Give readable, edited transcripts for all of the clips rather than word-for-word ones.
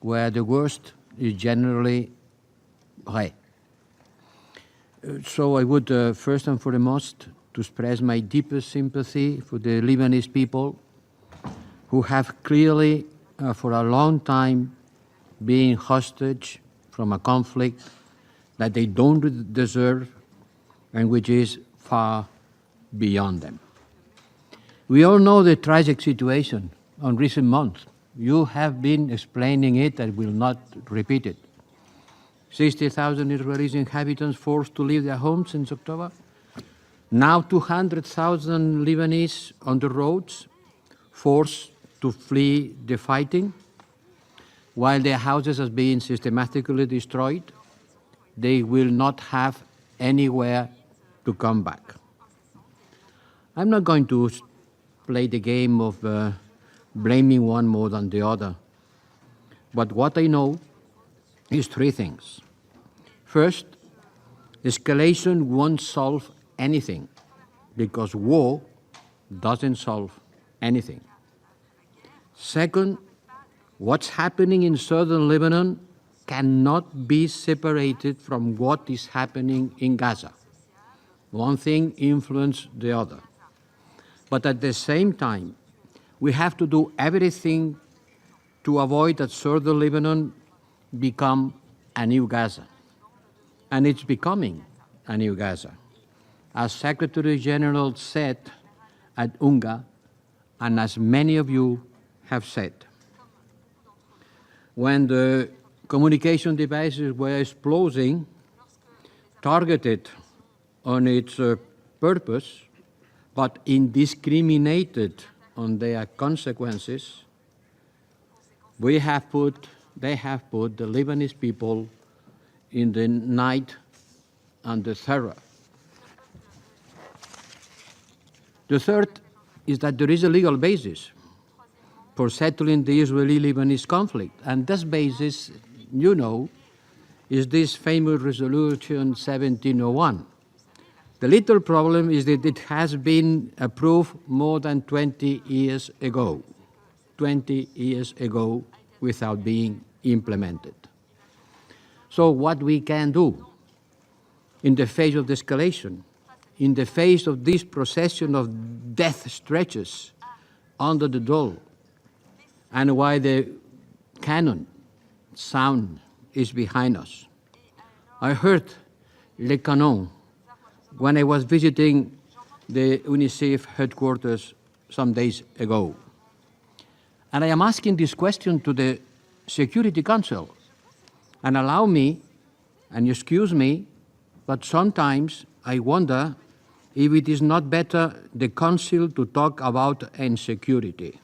where the worst is generally vrai. So I would first and foremost to express my deepest sympathy for the Lebanese people who have clearly for a long time been hostage from a conflict that they don't deserve and which is far beyond them. We all know the tragic situation on recent months. You have been explaining it, I will not repeat it. 60,000 Israeli inhabitants forced to leave their homes since October. Now 200,000 Lebanese on the roads, forced to flee the fighting. While their houses are being systematically destroyed, they will not have anywhere to come back. I'm not going to play the game of blaming one more than the other, but what I know is three things. First, escalation won't solve anything because war doesn't solve anything. Second, what's happening in southern Lebanon cannot be separated from what is happening in Gaza. One thing influences the other. But at the same time, we have to do everything to avoid that southern Lebanon become a new Gaza. And it's becoming a new Gaza. As Secretary General said at UNGA, and as many of you have said, when the communication devices were exploding, targeted on its purpose, but indiscriminated on their consequences, they have put the Lebanese people in the night under terror. The third is that there is a legal basis for settling the Israeli-Lebanese conflict, and this basis, you know, is this famous resolution 1701. The little problem is that it has been approved more than 20 years ago, without being implemented. So what we can do in the face of the escalation, in the face of this procession of death stretches under the door, and while the cannon sound is behind us. I heard Le Canon when I was visiting the UNICEF headquarters some days ago. And I am asking this question to the Security Council. And allow me, and excuse me, but sometimes I wonder if it is not better the Council to talk about insecurity,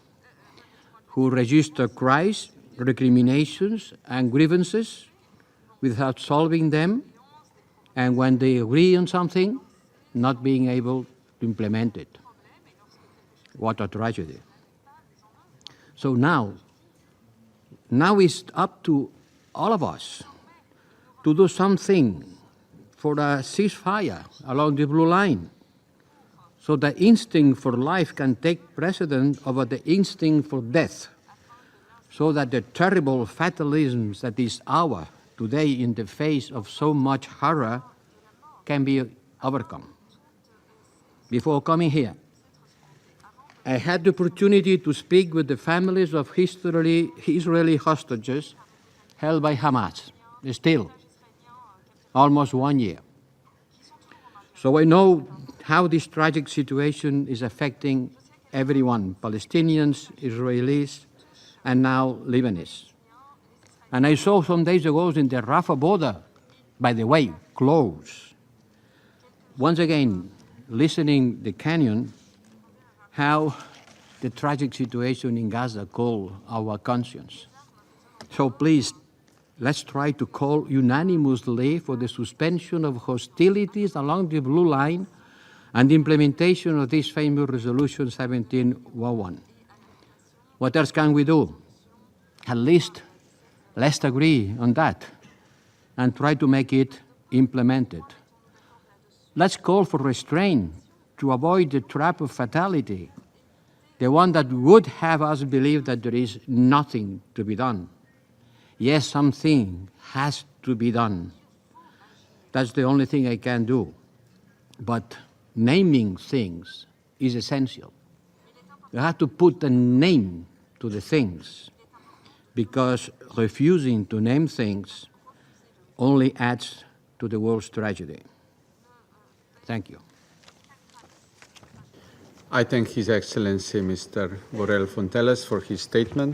who register cries, recriminations, and grievances without solving them, and when they agree on something, not being able to implement it. What a tragedy. So now it's up to all of us to do something for a ceasefire along the blue line, so the instinct for life can take precedence over the instinct for death, so that the terrible fatalism that is ours today in the face of so much horror can be overcome. Before coming here, I had the opportunity to speak with the families of Israeli hostages held by Hamas, still almost 1 year. So I know how this tragic situation is affecting everyone, Palestinians, Israelis, and now Lebanese. And I saw some days ago in the Rafah border, by the way, closed. Once again, listening the canyon, how the tragic situation in Gaza called our conscience. So please, let's try to call unanimously for the suspension of hostilities along the blue line and the implementation of this famous resolution 1701. What else can we do? At least let's agree on that and try to make it implemented. Let's call for restraint to avoid the trap of fatality, the one that would have us believe that there is nothing to be done. yes, something has to be done. That's the only thing I can do. But naming things is essential. You have to put a name to the things, because refusing to name things only adds to the world's tragedy. Thank you. I thank His Excellency Mr. Borrell Fontelles for his statement.